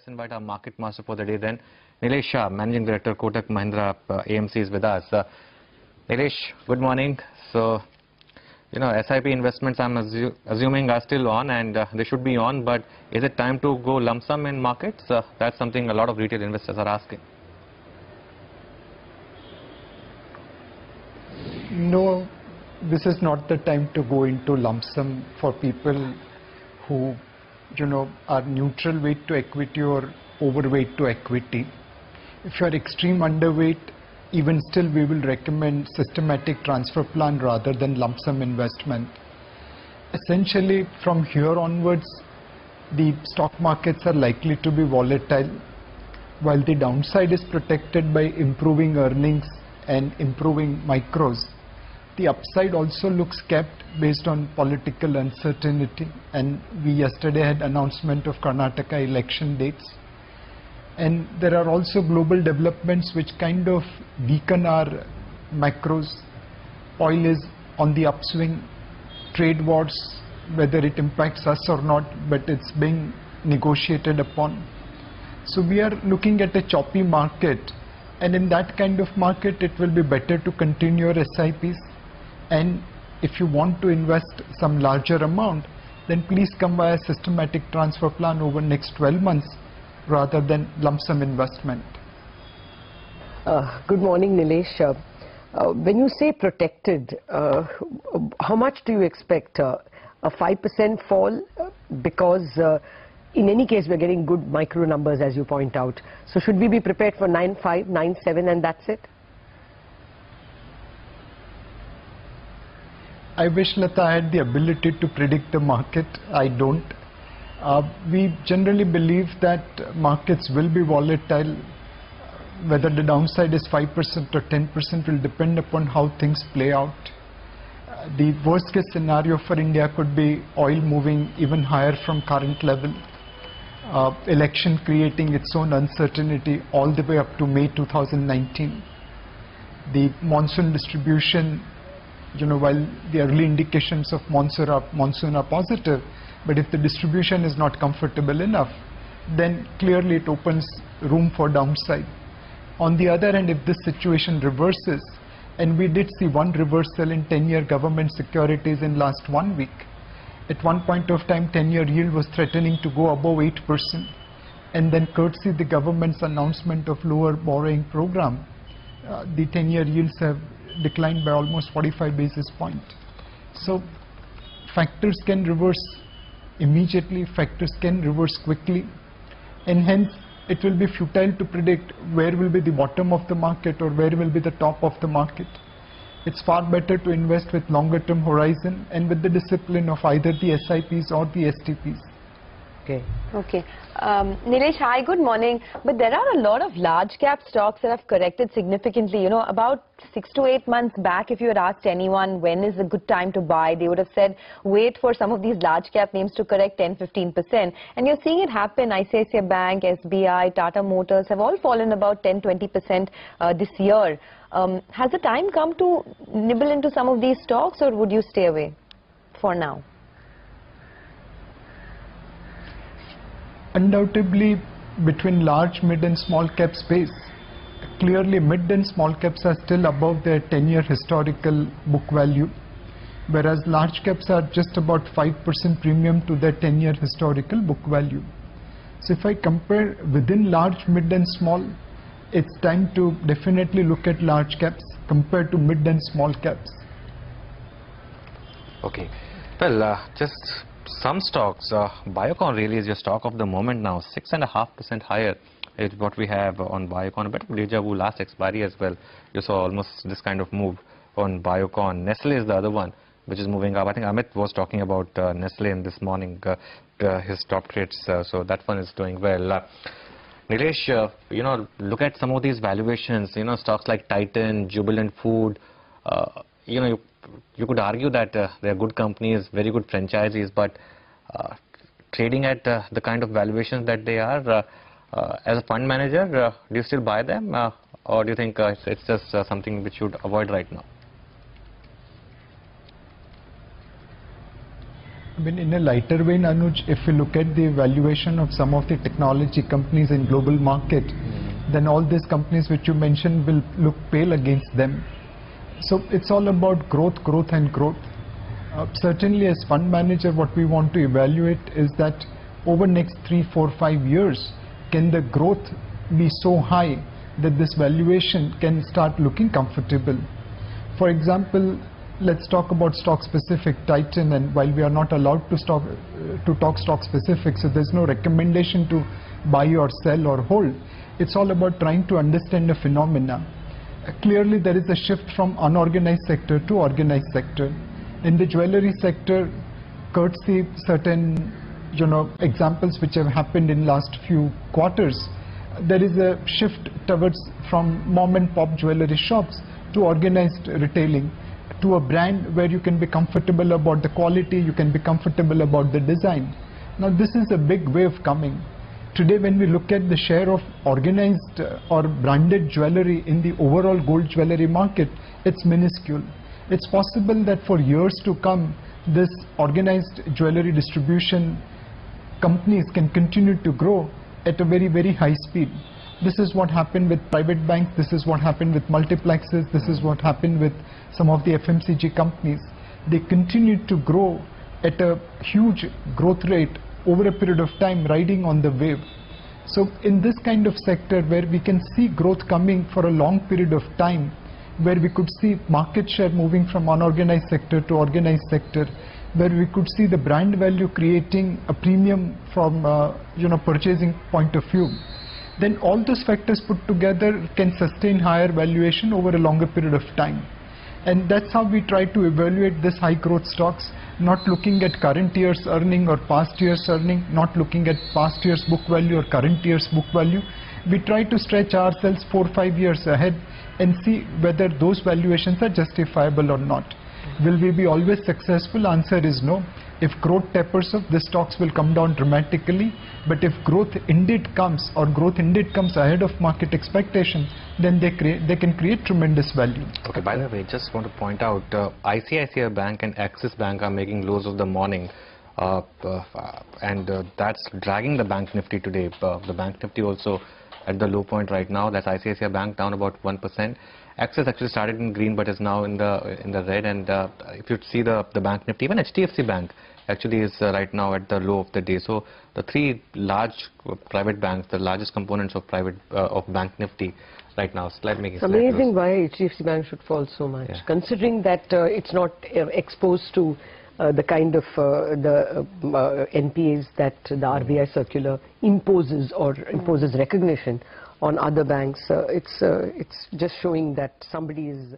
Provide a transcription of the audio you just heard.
let's invite our market master for the day then. Nilesh Shah, Managing Director, Kotak Mahindra AMC is with us. Nilesh, good morning. So, SIP investments I'm assuming are still on and they should be on, but is it time to go lump sum in markets? That's something a lot of retail investors are asking. No, this is not the time to go into lump sum for people who, are neutral weight to equity or overweight to equity. If you are extreme underweight, even still we will recommend systematic transfer plan rather than lump sum investment. Essentially, from here onwards, the stock markets are likely to be volatile. While the downside is protected by improving earnings and improving micros, the upside also looks kept based on political uncertainty, and we yesterday had announcement of Karnataka election dates. And there are also global developments which kind of weaken our macros. Oil is on the upswing, trade wars, whether it impacts us or not, but it's being negotiated upon. So we are looking at a choppy market, and in that kind of market it will be better to continue your SIPs. And if you want to invest some larger amount, then please come by a systematic transfer plan over next 12 months rather than lump sum investment. Good morning, Nilesh. When you say protected, how much do you expect? A 5% fall? Because in any case we're getting good micro numbers, as you point out. So should we be prepared for 9.5, 9.7 and that's it? I wish, Lata, I had the ability to predict the market. I don't. We generally believe that markets will be volatile. Whether the downside is 5% or 10% will depend upon how things play out. The worst case scenario for India could be oil moving even higher from current level, election creating its own uncertainty all the way up to May 2019. The monsoon distribution, while the early indications of monsoon are positive, but if the distribution is not comfortable enough, then clearly it opens room for downside. On the other hand, if this situation reverses, and we did see one reversal in 10-year government securities in last 1 week, at one point of time 10-year yield was threatening to go above 8%, and then courtesy the government's announcement of lower borrowing program, the 10-year yields have declined by almost 45 basis points. So factors can reverse immediately, factors can reverse quickly, and hence it will be futile to predict where will be the bottom of the market or where will be the top of the market. It's far better to invest with longer term horizon and with the discipline of either the SIPs or the STPs. Okay. Nilesh, hi, good morning. But there are a lot of large cap stocks that have corrected significantly. About 6 to 8 months back, if you had asked anyone when is a good time to buy, they would have said wait for some of these large cap names to correct 10-15%. And you're seeing it happen. ICICI Bank, SBI, Tata Motors have all fallen about 10-20% this year. Has the time come to nibble into some of these stocks, or would you stay away for now? Undoubtedly, between large, mid and small cap space, clearly mid and small caps are still above their 10-year historical book value, whereas large caps are just about 5% premium to their 10-year historical book value. So if I compare within large, mid and small, it's time to definitely look at large caps compared to mid and small caps. Okay. Well, just some stocks, Biocon really is your stock of the moment now. 6.5% higher is what we have on Biocon. A bit of deja vu last expiry as well. You saw almost this kind of move on Biocon. Nestle is the other one which is moving up. I think Amit was talking about Nestle in this morning, his top trades. So that one is doing well. Nilesh, look at some of these valuations. Stocks like Titan, Jubilant Food. You could argue that they are good companies, very good franchisees, but trading at the kind of valuations that they are, as a fund manager, do you still buy them, or do you think it's just something which you would avoid right now? I mean, in a lighter vein, Anuj, if you look at the valuation of some of the technology companies in global market, then all these companies which you mentioned will look pale against them. So it's all about growth, growth and growth. Certainly as fund manager, what we want to evaluate is that over next 3, 4, 5 years, can the growth be so high that this valuation can start looking comfortable. For example, let's talk about stock specific Titan, and while we are not allowed to talk stock specific, so there's no recommendation to buy or sell or hold. It's all about trying to understand the phenomena. Clearly there is a shift from unorganized sector to organized sector. In the jewelry sector, courtesy certain examples which have happened in last few quarters, there is a shift towards from mom and pop jewelry shops to organized retailing, to a brand where you can be comfortable about the quality, you can be comfortable about the design. Now this is a big wave coming. Today when we look at the share of organized or branded jewelry in the overall gold jewelry market, it's minuscule. It's possible that for years to come, this organized jewelry distribution companies can continue to grow at a very, very high speed. This is what happened with private banks, this is what happened with multiplexes, this is what happened with some of the FMCG companies. They continue to grow at a huge growth rate over a period of time, riding on the wave. So in this kind of sector where we can see growth coming for a long period of time, where we could see market share moving from unorganized sector to organized sector, where we could see the brand value creating a premium from purchasing point of view, then all those factors put together can sustain higher valuation over a longer period of time. And that's how we try to evaluate this high growth stocks, not looking at current year's earning or past year's earning, not looking at past year's book value or current year's book value. We try to stretch ourselves 4 or 5 years ahead and see whether those valuations are justifiable or not. Will we be always successful? Answer is no. If growth tapers off, the stocks will come down dramatically. But if growth indeed comes, or growth indeed comes ahead of market expectation, then they can create tremendous value. Okay, by the way, just want to point out, ICICI Bank and Axis Bank are making lows of the morning. That's dragging the Bank Nifty today. The Bank Nifty also at the low point right now. That's ICICI Bank down about 1%. Axis actually started in green but is now in the red, and if you see the Bank Nifty, even HDFC Bank actually is right now at the low of the day. So the three large private banks, the largest components of Bank Nifty right now, it's amazing why HDFC Bank should fall so much, considering that it's not exposed to the kind of NPAs that the RBI circular imposes recognition on other banks. It's just showing that somebody is